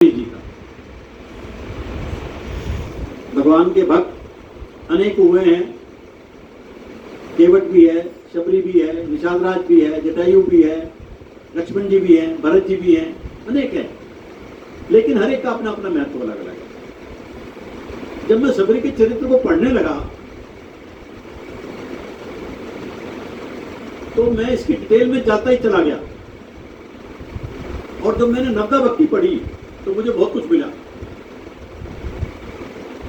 जी का भगवान के भक्त अनेक हुए हैं। केवट भी है, शबरी भी है, निषादराज भी है, जटायु भी है, लक्ष्मण जी भी हैं, भरत जी भी हैं, अनेक हैं। लेकिन हर एक का अपना अपना महत्व अलग अलग है। जब मैं शबरी के चरित्र को पढ़ने लगा तो मैं इसकी डिटेल में जाता ही चला गया। और जब मैंने नवदा भक्ति पढ़ी तो मुझे बहुत कुछ मिला।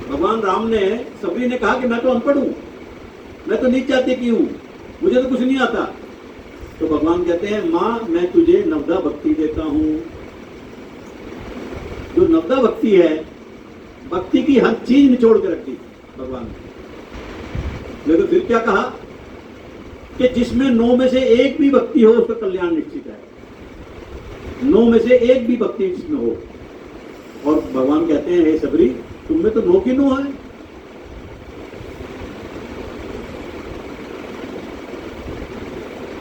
भगवान राम ने, शबरी ने कहा कि मैं तो अनपढ़ हूं, मैं तो नीच जाति की हूं, मुझे तो कुछ नहीं आता। तो भगवान कहते हैं, मां मैं तुझे नवदा भक्ति देता हूं। जो नवदा भक्ति है, भक्ति की हर चीज निचोड़ के रखी भगवान ने। लेकिन फिर क्या कहा कि जिसमें 9 में से एक भी भक्ति हो उसका कल्याण निश्चित है। 9 में से एक भी भक्ति जिसमें हो। और भगवान कहते हैं, हे शबरी तुम में तो 9 की 9 है।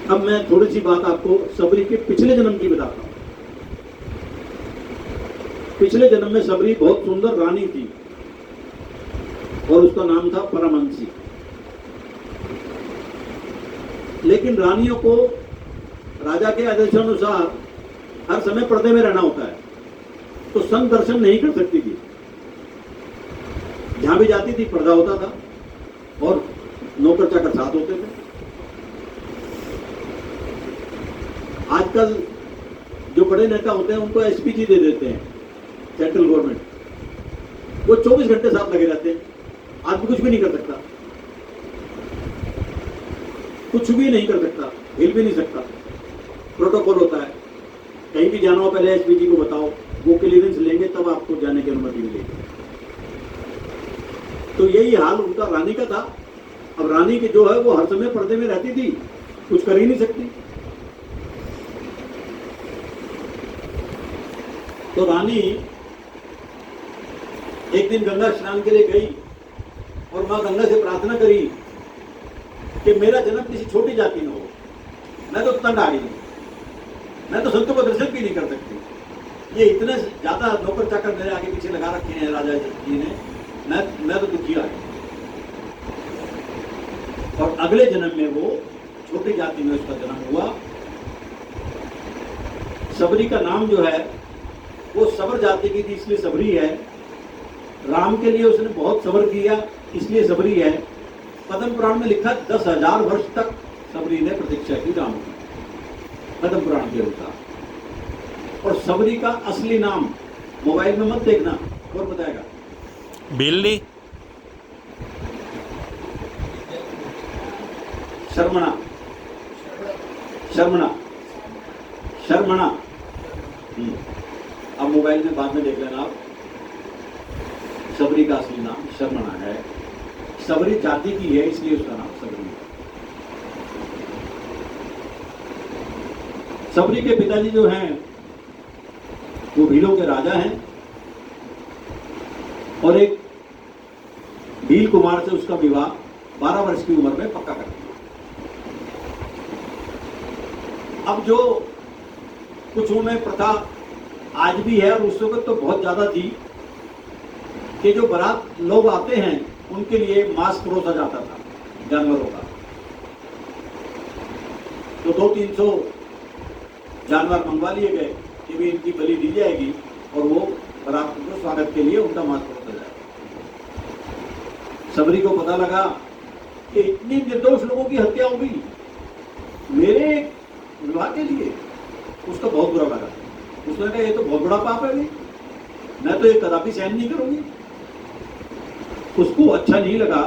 अब मैं थोड़ी सी बात आपको शबरी के पिछले जन्म की बताता हूं। पिछले जन्म में शबरी बहुत सुंदर रानी थी और उसका नाम था परमहंसी। लेकिन रानियों को राजा के आदेशानुसार हर समय पर्दे में रहना होता है, तो संत दर्शन नहीं कर सकती थी। जहां भी जाती थी पर्दा होता था और नौकर चाकर साथ होते थे। आजकल जो बड़े नेता होते हैं उनको एसपीजी दे देते हैं, सेंट्रल गवर्नमेंट। वो 24 घंटे साथ लगे रहते हैं। आदमी कुछ भी नहीं कर सकता, कुछ भी नहीं कर सकता, हिल भी नहीं सकता। प्रोटोकॉल होता है, कहीं भी जाना हो पहले एसपीजी को बताओ, वो क्लियरेंस लेंगे तब आपको जाने की अनुमति मिलेगी। तो यही हाल उनका रानी का था। अब रानी की जो है वो हर समय पर्दे में रहती थी, कुछ कर ही नहीं सकती। तो रानी एक दिन गंगा स्नान के लिए गई और मां गंगा से प्रार्थना करी कि मेरा जन्म किसी छोटी जाति में हो। मैं तो तंग आ गई, मैं तो संतों को दर्शन भी नहीं कर सकती। ये इतने ज्यादा नौकर चाकर मेरे आगे पीछे लगा रखे हैं राजा जी ने, मैं तो दुखी आ गई। और अगले जन्म में वो छोटी जाति में उसका जन्म हुआ। शबरी का नाम जो है वो सबर जाति की थी, इसलिए शबरी है। राम के लिए उसने बहुत सबर किया, इसलिए शबरी है। पद्म पुराण में लिखा 10,000 वर्ष तक शबरी ने प्रतीक्षा की राम की, पद्म पुराण के अनुसार। और शबरी का असली नाम मोबाइल में मत देखना, और बताएगा बिल्ली शर्मणा, शर्मणा, शर्मणा। अब मोबाइल में बाद में देख लेना आप। शबरी का असली नाम शर्मणा है। शबरी जाति की है, इसलिए उसका नाम शबरी है। शबरी के पिताजी जो हैं वो भीलों के राजा हैं और एक भील कुमार से उसका विवाह 12 वर्ष की उम्र में पक्का कर दिया। अब जो कुछ में प्रथा आज भी है और उस वक्त तो बहुत ज्यादा थी कि जो बारात लोग आते हैं उनके लिए मांस परोसा जाता था जानवरों का। तो 200-300 जानवर मंगवा लिए गए कि भी इनकी बलि दी जाएगी और वो बारात को स्वागत के लिए उनका मांस परोसा जाएगा। शबरी को पता लगा कि इतनी निर्दोष लोगों की हत्या हो गई मेरे विवाह के लिए। उसको बहुत बुरा लगा। उसने कहा ये तो बहुत बड़ा पाप है भाई, मैं तो ये कदापि सहन नहीं करूंगी। उसको अच्छा नहीं लगा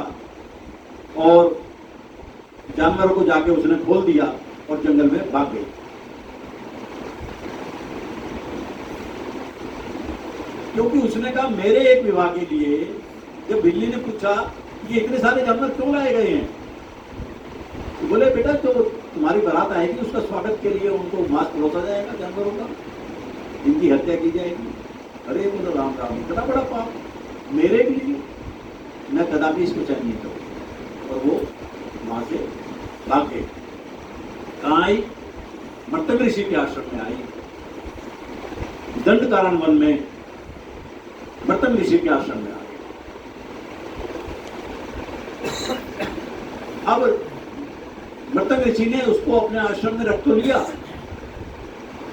और जानवरों को जाके उसने खोल दिया और जंगल में भाग गई। क्योंकि उसने कहा मेरे एक विवाह के लिए, जब बिल्ली ने पूछा ये इतने सारे जानवर क्यों लाए गए हैं, तो बोले बेटा जो तुम्हारी बारात आएगी उसका स्वागत के लिए उनको मांस परोसा जाएगा जानवरों का, इनकी हत्या की जाएगी। अरे बोलो राम राम, इतना बड़ा पाप मेरे लिए, मैं कदापि इसको सहन नहीं करूंगा। और वो वहां से भाग गए। कहाँ आई? मर्तक ऋषि के आश्रम में आई। दंड कारण वन में मर्तम ऋषि के आश्रम में आ गए। अब मर्तम ऋषि ने उसको अपने आश्रम में रख तो लिया,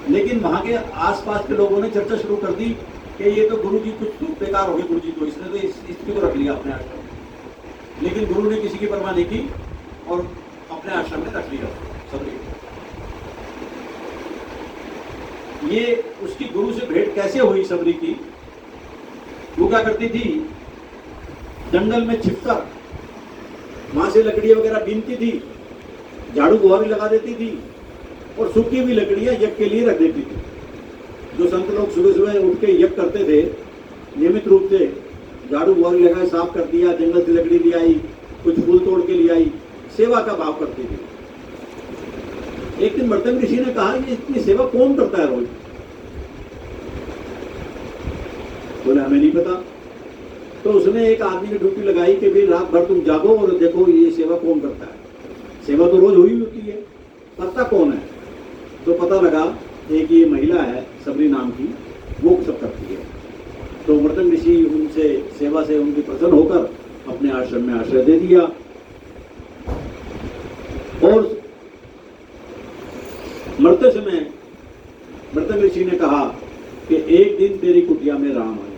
लेकिन वहां के आसपास के लोगों ने चर्चा शुरू कर दी कि ये तो गुरु जी कुछ बेकार हो गए, गुरु जी तो इसने तो इसको रख लिया अपने आश्रम में। लेकिन गुरु ने किसी की परवाह नहीं की और अपने आश्रम में रख लिया सबरी। ये उसकी गुरु से भेंट कैसे हुई सबरी की? वो क्या करती थी, जंगल में छिपकर वहां से लकड़ियां वगैरह बीनती थी, झाड़ू बुहारी लगा देती थी और सूखी हुई लकड़ियां यज्ञ के लिए रख देती थी। जो संत लोग सुबह सुबह उठ के यज्ञ करते थे नियमित रूप से, झाड़ू बुहारी लगाए, साफ कर दिया, जंगल से लकड़ी ले आई, कुछ फूल तोड़ के ले आई, सेवा का भाव करती थी। एक दिन मर्तम ऋषि ने कहा कि इतनी सेवा कौन करता है रोज? बोले हमें नहीं पता। तो उसने एक आदमी की ड्यूटी लगाई कि भाई रात भर तुम जागो और देखो ये सेवा कौन करता है। सेवा तो रोज हुई होती है, करता कौन है? तो पता लगा एक ये महिला है सबरी नाम की, वो सब करती है। तो मर्तम ऋषि उनसे सेवा से उनकी प्रसन्न होकर अपने आश्रम में आश्रय दे दिया। और मरते समय मर्तम ऋषि ने कहा कि एक दिन तेरी कुटिया में राम आएंगे,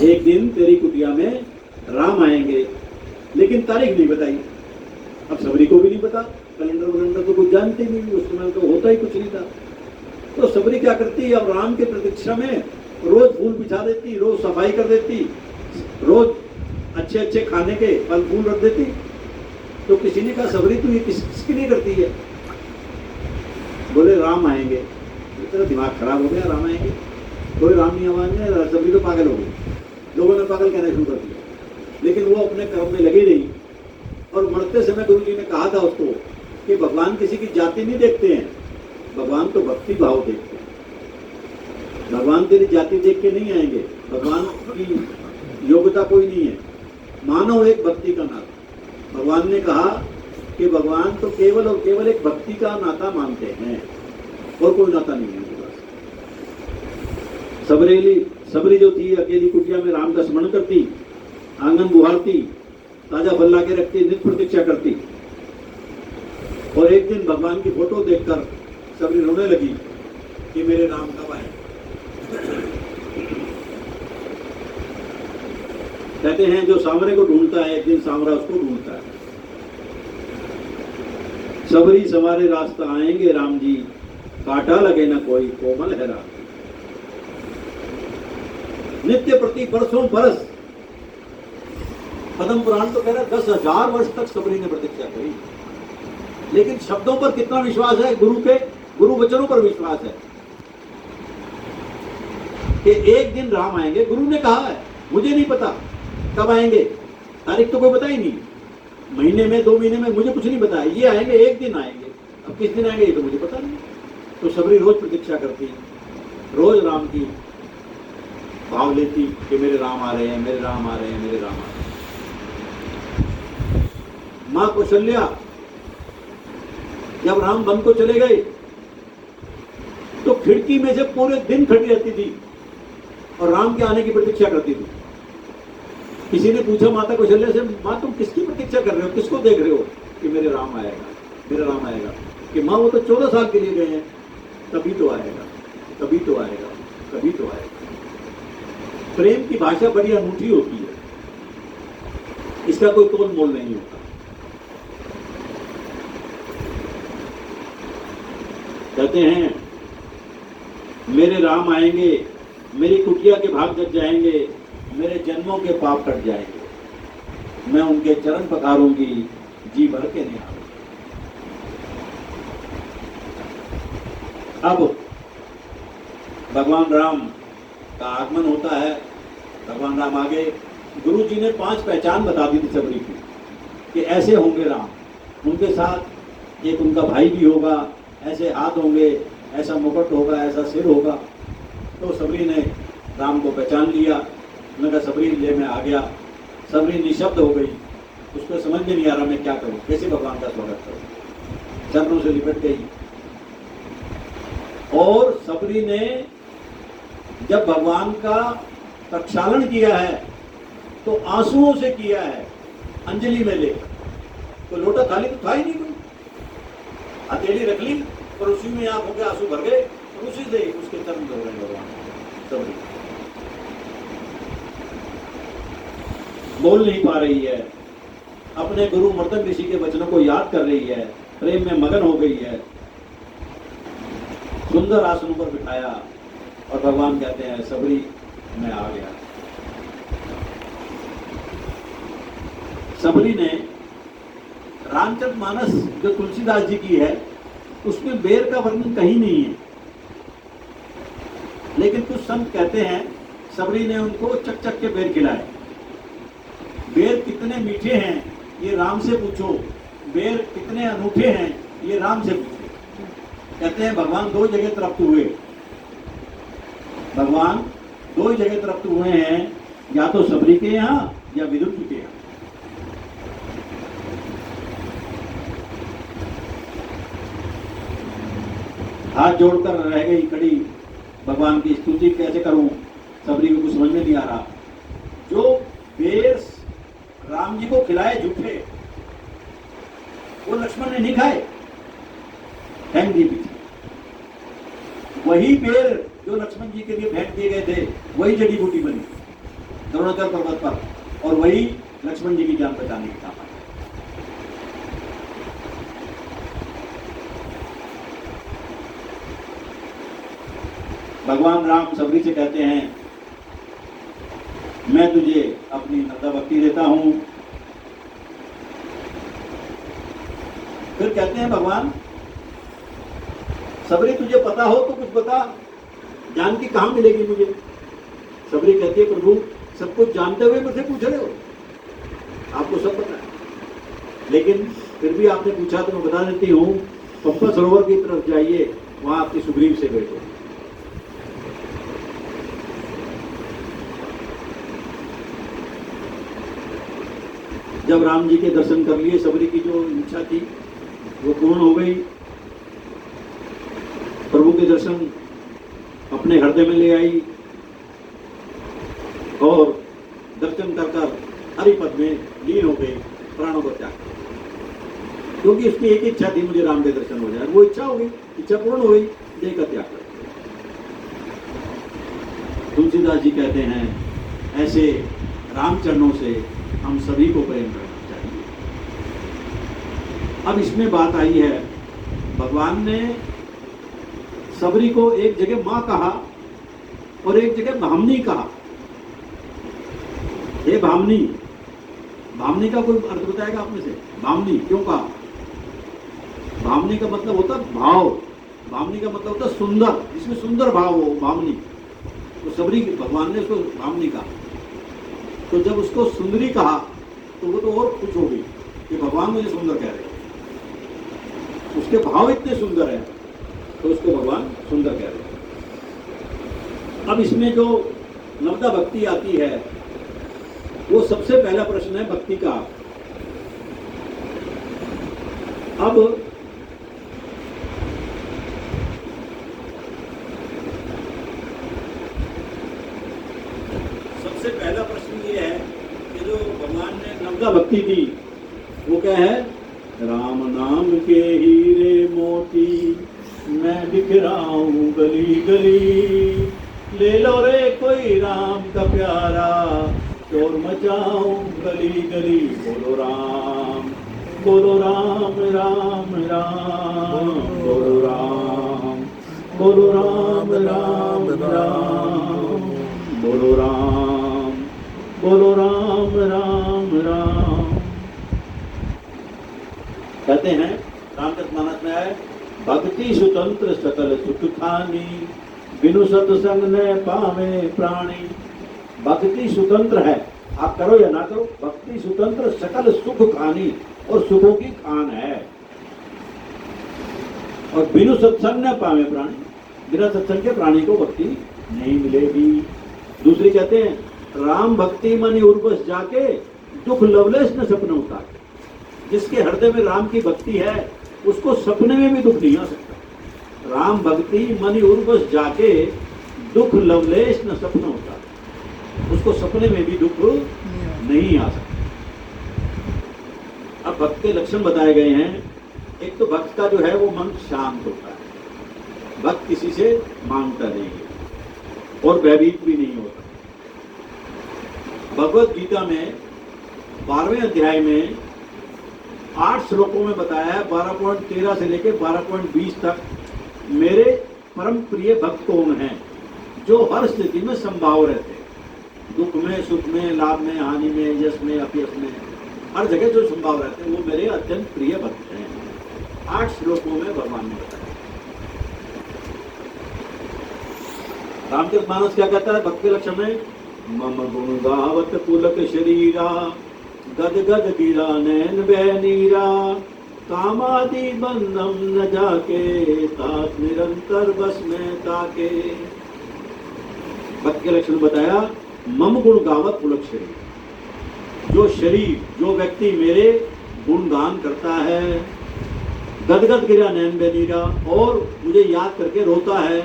एक दिन तेरी कुटिया में राम आएंगे। लेकिन तारीख नहीं बताई। अब सबरी को भी नहीं पता, कैलेंडर वलेंडर तो कुछ जानते नहीं, उस समय तो होता ही कुछ नहीं था। तो सबरी क्या करती, अब राम के प्रतीक्षा में रोज फूल बिछा देती, रोज सफाई कर देती, रोज अच्छे अच्छे खाने के फल फूल रख देती। तो किसी ने कहा सबरी तू ये किसके लिए करती है? बोले राम आएंगे। तेरा दिमाग खराब हो गया, राम आएंगे? कोई राम नहीं आवाज, सबरी तो पागल हो गई। लोगों ने पागल कहना शुरू कर दिया। लेकिन वो अपने कर्म में लगी रही। और मरते समय गुरु जी ने कहा था उसको कि भगवान किसी की जाति नहीं देखते हैं, भगवान तो भक्ति भाव देखते हैं। भगवान तेरी जाति देख के नहीं आएंगे, भगवान की योग्यता कोई नहीं है, मानो एक भक्ति का नाता। भगवान ने कहा कि भगवान तो केवल और केवल एक भक्ति का नाता मानते हैं और कोई नाता नहीं है उनके पास। सबरी जो थी अकेली कुटिया में राम का स्मरण करती, आंगन बुहारती, ताजा फल ला के रखती, नित्य प्रतीक्षा करती। और एक दिन भगवान की फोटो देखकर सबरी रोने लगी कि मेरे राम कब आए। कहते हैं जो सांवरे को ढूंढता है एक दिन सांवरा उसको ढूंढता है। सबरी सवारे रास्ता आएंगे राम जी, काटा लगे ना कोई कोमल है राम। नित्य प्रति बरसों बरस, पद्म पुराण तो कह रहा है 10,000 वर्ष तक सबरी ने प्रतीक्षा करी। लेकिन शब्दों पर कितना विश्वास है? गुरु के गुरु वचनों पर विश्वास है कि एक दिन राम आएंगे। गुरु ने कहा है, मुझे नहीं पता कब आएंगे, तारीख तो कोई पता ही नहीं, महीने में 2 महीने में मुझे कुछ नहीं बताया, ये आएंगे एक दिन आएंगे। अब किस दिन आएंगे ये तो मुझे पता नहीं। तो सबरी रोज प्रतीक्षा करती, रोज राम की भाव लेती कि मेरे राम आ रहे हैं, मेरे राम आ रहे हैं, मेरे राम आ रहे हैं। मां कौशल्या जब राम वन को चले गए तो खिड़की में से पूरे दिन खड़ी रहती थी और राम के आने की प्रतीक्षा करती थी। किसी ने पूछा माता कौशल्या से, मां तुम किसकी प्रतीक्षा कर रहे हो, किसको देख रहे हो? कि मेरे राम आएगा, मेरा राम आएगा। कि मां वो तो 14 साल के लिए गए हैं, तभी तो आएगा, तभी तो आएगा, तभी तो आएगा। प्रेम की भाषा बड़ी अनूठी होती है, इसका कोई तोल मोल नहीं होता। कहते हैं मेरे राम आएंगे, मेरी कुटिया के भाग जग जाएंगे, मेरे जन्मों के पाप कट जाएंगे, मैं उनके चरण पखारूंगी जी भर के निहारूंगी। अब भगवान राम का आगमन होता है, भगवान राम आगे। गुरु जी ने 5 पहचान बता दी थी सबरी की कि ऐसे होंगे राम, उनके साथ एक उनका भाई भी होगा, ऐसे हाथ होंगे, ऐसा मुकुट होगा, ऐसा सिर होगा। तो सबरी ने राम को पहचान लिया। उन्होंने कहा सबरी ले मैं आ गया। सबरी निशब्द हो गई, उसको समझ में नहीं आ रहा मैं क्या करूं, कैसे भगवान का स्वागत करूं। चरणों से लिपट गई और सबरी ने जब भगवान का प्रक्षालन किया है तो आंसुओं से किया है, अंजलि में लेकर। तो लोटा खाली तो था ही नहीं कोई, हथेली रख ली और उसी में आंखों के आंसू भर गए और उसी से उसके चरण धो रहे भगवान। सबरी बोल नहीं पा रही है, अपने गुरु मर्दन ऋषि के वचनों को याद कर रही है, प्रेम में मगन हो गई है। सुंदर आसनों पर बिठाया और भगवान कहते हैं सबरी मैं आ गया। सबरी ने रामचरितमानस जो तुलसीदास जी की है उसमें बेर का वर्णन कहीं नहीं है, लेकिन कुछ संत कहते हैं सबरी ने उनको चक चक के बेर खिलाए। बेर कितने मीठे हैं ये राम से पूछो, बेर कितने अनूठे हैं ये राम से पूछो। कहते हैं भगवान दो जगह तृप्त हुए, भगवान दो ही जगह तृप्त हुए हैं, या तो सबरी के यहाँ या विदुर जी के यहाँ। हाथ जोड़कर रह गई खड़ी, भगवान की स्तुति कैसे करूं, सबरी को कुछ समझ में नहीं आ रहा। जो बेर राम जी को खिलाए झूठे, वो लक्ष्मण ने नहीं खाए, फेंक दिए पीछे। वही बेर जो लक्ष्मण जी के लिए फेंक दिए गए थे वही जड़ी बूटी बनी द्रोणाचार्य पर्वत पर, और वही लक्ष्मण जी की जान बचाने के काम आया। भगवान राम सबरी से कहते हैं मैं तुझे अपनी नर्मदा भक्ति देता हूं। फिर कहते हैं भगवान सबरी तुझे पता हो तो कुछ बता, ज्ञान की कहां मिलेगी मुझे। सबरी कहती है प्रभु सब कुछ जानते हुए मुझसे पूछ रहे हो, आपको सब पता है, लेकिन फिर भी आपने पूछा तो मैं बता देती हूँ। पंपा सरोवर की तरफ जाइए, वहां आपकी सुग्रीव से बैठो। जब राम जी के दर्शन कर लिए, सबरी की जो इच्छा थी वो पूर्ण हो गई। प्रभु के दर्शन अपने हृदय में ले आई और दर्शन कर कर हरिपद में लीन हो गई, प्राणों को त्याग। क्योंकि उसकी एक इच्छा थी मुझे राम के दर्शन हो जाए, वो इच्छा हो गई, इच्छा पूर्ण हो गई, देह का त्याग कर। तुलसीदास जी कहते हैं ऐसे राम चरणों से हम सभी को प्रेम करना चाहिए। अब इसमें बात आई है, भगवान ने सबरी को एक जगह मां कहा और एक जगह भामनी कहा। हे भामनी, भामनी का कोई अर्थ बताएगा आप में से? भामनी क्यों कहा? भामनी का मतलब होता भाव, भामनी का मतलब होता सुंदर, जिसमें सुंदर भाव हो, भामनी। तो सबरी भगवान ने उसको भामनी कहा। तो जब उसको सुंदरी कहा तो वो तो और खुश हो गई कि भगवान मुझे सुंदर कह रहे हैं, उसके भाव इतने सुंदर हैं तो उसको भगवान सुंदर कह रहे हैं। अब इसमें जो नर्मदा भक्ति आती है वो सबसे पहला प्रश्न है भक्ति का। अब सबसे पहला प्रश्न ये है कि जो भगवान ने नर्मदा भक्ति दी वो क्या है? राम नाम के हीरे मोती मैं बिखराऊं गली गली, ले लो रे कोई राम का प्यारा, शोर मचाऊं गली गली। बोलो राम, बोलो राम राम राम, बोलो राम, बोलो राम राम राम, बोलो राम, बोलो राम राम राम। कहते हैं रामचरितमानस में है, भक्ति स्वतंत्र सकल सुख खानी, बिनु सत्संग ने पावे प्राणी। भक्ति स्वतंत्र है, आप करो या ना करो, भक्ति स्वतंत्र सकल सुख खानी, और सुखों की खान है। और बिनु सत्संग न पावे प्राणी, बिना सत्संग के प्राणी को भक्ति नहीं मिलेगी। दूसरी कहते हैं, राम भक्ति मनि उर्वश जाके, दुख लवलेश न सपने उतारे। जिसके हृदय में राम की भक्ति है उसको सपने में भी दुख नहीं आ सकता। राम भक्ति मनि उर्वश जाके, दुख लवलेश न सपन होता, उसको सपने में भी दुख नहीं आ सकता। अब भक्त के लक्षण बताए गए हैं। एक तो भक्त का जो है वो मन शांत होता है, भक्त किसी से मांगता नहीं है और भयभीत भी नहीं होता। भगवत गीता में 12वें अध्याय में 8 श्लोकों में बताया है, 12.13 से लेकर 12.20 तक, मेरे परम प्रिय भक्त कौन हैं, जो हर स्थिति में संभाव रहते हैं, दुख में, सुख में, लाभ में, हानि में, यश में, अपयश में, हर जगह जो संभाव रहते हैं, वो मेरे अत्यंत प्रिय भक्त हैं। 8 श्लोकों में भगवान ने बताया। रामचरितमानस क्या कहता है भक्त के लक्षण में? मम गुण गावत पुलक शरीरा, गद गद गिरा नैन बह नीरा, कामादि बंधम न जाके, तात निरंतर बस में ताके। भक्त के लक्षण बताया, मम गुण गावत पुलक शरीर, जो शरीर, जो व्यक्ति मेरे गुणगान करता है, गदगद गिरा नैन बह नीरा, और मुझे याद करके रोता है,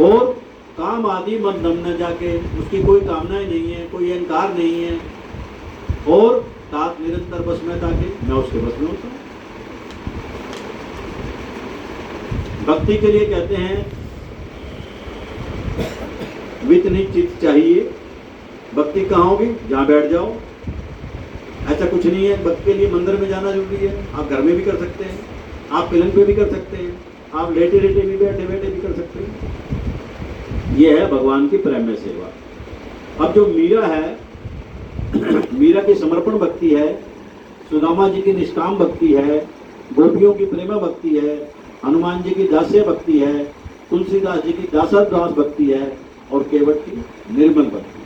और काम आदि बंधम न जाके, उसकी कोई कामनाएं नहीं है, कोई अहंकार नहीं है, और तात निरंतर बस में ताके, मैं उसके बस में होता हूं। भक्ति के लिए कहते हैं वितनी चित्त चाहिए। भक्ति कहाँ होगी? जहां बैठ जाओ। ऐसा कुछ नहीं है, भक्ति के लिए मंदिर में जाना जरूरी है। आप घर में भी कर सकते हैं, आप पलंग पे भी कर सकते हैं, आप लेटे लेटे भी, बैठे बैठे भी कर सकते हैं। यह है भगवान की प्रेम में सेवा। अब जो मीरा है, मीरा की समर्पण भक्ति है, सुदामा जी की निष्काम भक्ति है, गोपियों की प्रेमा भक्ति है, हनुमान जी की दास्य भक्ति है, तुलसीदास जी की दासदास भक्ति है, और केवट की निर्मल भक्ति।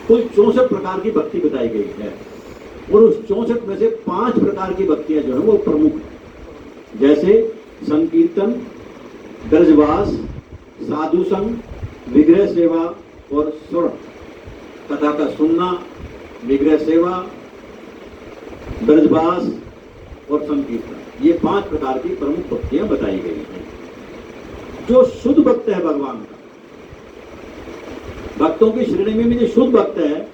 कुल 64 प्रकार की भक्ति बताई गई है, और उस 64 में से 5 प्रकार की भक्तियां जो है वो प्रमुख है। जैसे संकीर्तन, ब्रजवास, साधु संग, विग्रह सेवा और स्वर्ण। कथा का सुनना, विग्रह सेवा, ब्रजवास और संकीर्तन, ये 5 प्रकार की प्रमुख भक्तियां बताई गई हैं। जो शुद्ध भक्त है भगवान का, भक्तों की श्रेणी में भी जो शुद्ध भक्त है,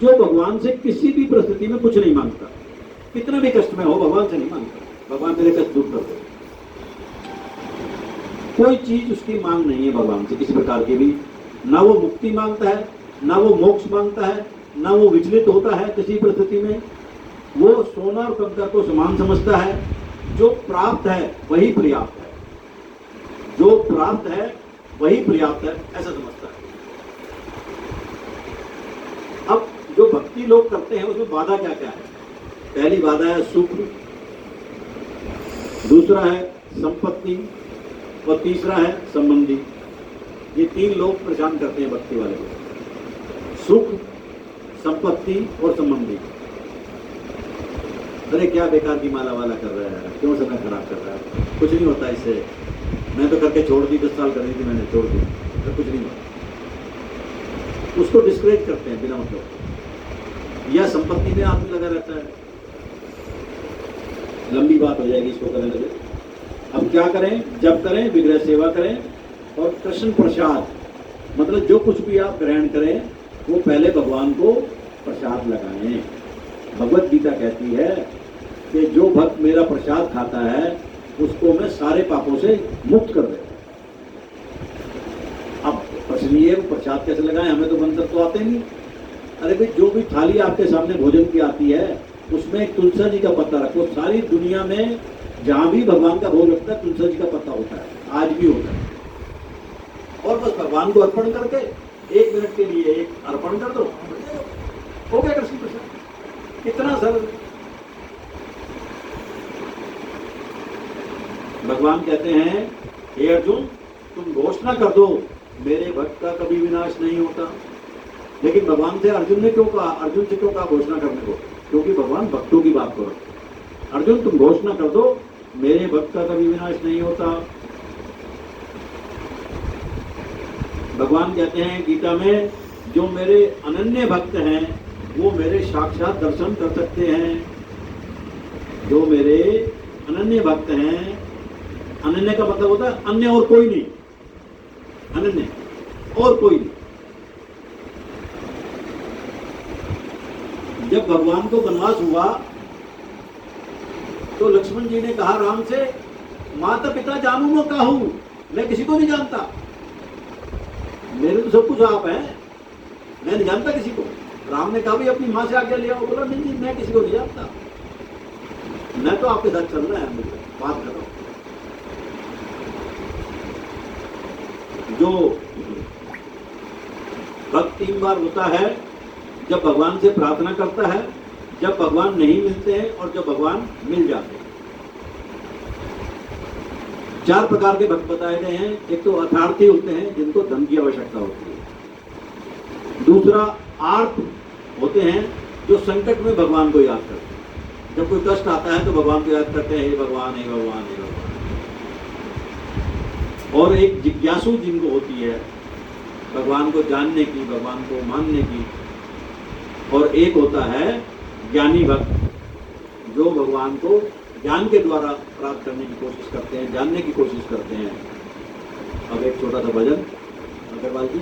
जो भगवान से किसी भी परिस्थिति में कुछ नहीं मांगता, कितना भी कष्ट में हो भगवान से नहीं मांगता, भगवान मेरे कष्ट दूर कर दो, कोई चीज उसकी मांग नहीं है भगवान से किसी प्रकार की भी। ना वो मुक्ति मांगता है, ना वो मोक्ष मांगता है, ना वो विचलित होता है किसी परिस्थिति में। वो सोना और कंकर को समान समझता है। जो प्राप्त है वही पर्याप्त है, जो प्राप्त है वही पर्याप्त है, ऐसा समझता है। अब जो भक्ति लोग करते हैं उसमें बाधा क्या क्या है? पहली बाधा है सुख, दूसरा है संपत्ति, और तीसरा है संबंधी। ये 3 लोग परेशान करते हैं भक्ति वाले लोग, सुख, संपत्ति और संबंधी। अरे क्या बेकार की माला वाला कर रहा है, क्यों समय खराब कर रहा है, कुछ नहीं होता इससे, मैं तो करके छोड़ दी, 10 साल कर रही थी मैंने, छोड़ दी, तो कुछ नहीं होता। उसको डिस्करेज करते हैं बिना मतलब। या संपत्ति में आदमी लगा रहता है, लंबी बात हो जाएगी इसको करने लगे। अब क्या करें? जब करें विग्रह सेवा करें, और कृष्ण प्रसाद, मतलब जो कुछ भी आप ग्रहण करें वो पहले भगवान को प्रसाद लगाएं। भगवत गीता कहती है कि जो भक्त मेरा प्रसाद खाता है उसको मैं सारे पापों से मुक्त कर देता हूं। अब प्रश्न ये है प्रसाद कैसे लगाएं? हमें तो मंत्र तो आते नहीं। अरे भाई, जो भी थाली आपके सामने भोजन की आती है उसमें एक तुलसा जी का पत्ता रखो। सारी दुनिया में जहां भी भगवान का भोग लगता है तुलसा जी का पत्ता होता है, आज भी होता है। और बस भगवान को अर्पण करके 1 मिनट के लिए एक अर्पण कर दो, हो गया कृष्ण प्रसाद। कितना सरल। भगवान कहते हैं, हे अर्जुन, तुम घोषणा कर दो मेरे भक्त का कभी विनाश नहीं होता। लेकिन भगवान से अर्जुन ने क्यों कहा? अर्जुन से क्यों कहा घोषणा करने को? क्योंकि भगवान भक्तों की बात करो। अर्जुन, तुम घोषणा कर दो मेरे भक्त का कभी विनाश नहीं होता। भगवान कहते हैं गीता में, जो मेरे अनन्य भक्त हैं वो मेरे साक्षात दर्शन कर सकते हैं। जो मेरे अनन्य भक्त हैं अनन्य का मतलब होता है अन्य और कोई नहीं, अनन्य और कोई नहीं। जब भगवान को वनवास हुआ तो लक्ष्मण जी ने कहा राम से, माता पिता जानू न काहू, मैं किसी को नहीं जानता, मेरे तो सब कुछ आप हैं, मैं नहीं जानता किसी को। राम ने कहा भी अपनी माँ से आज्ञा लिया, वो बोला नहीं मैं किसी को नहीं जानता, मैं तो आपके साथ चलना है, मुझे बात करो। जो भक्त 3 बार होता है, जब भगवान से प्रार्थना करता है, जब भगवान नहीं मिलते हैं और जब भगवान मिल जाते हैं। 4 प्रकार के भक्त बताए गए हैं। एक तो अर्थार्थी होते हैं जिनको धन की आवश्यकता होती है। दूसरा आर्त होते हैं जो संकट में भगवान को याद करते हैं, जब कोई कष्ट आता है तो भगवान को याद करते हैं, हे भगवान हे भगवान हे भगवान। और एक जिज्ञासु जिनको होती है भगवान को जानने की, भगवान को मानने की। और एक होता है ज्ञानी भक्त जो भगवान को ज्ञान के द्वारा प्राप्त करने की कोशिश करते हैं, जानने की कोशिश करते हैं। अब एक छोटा सा भजन अग्रवाल जी।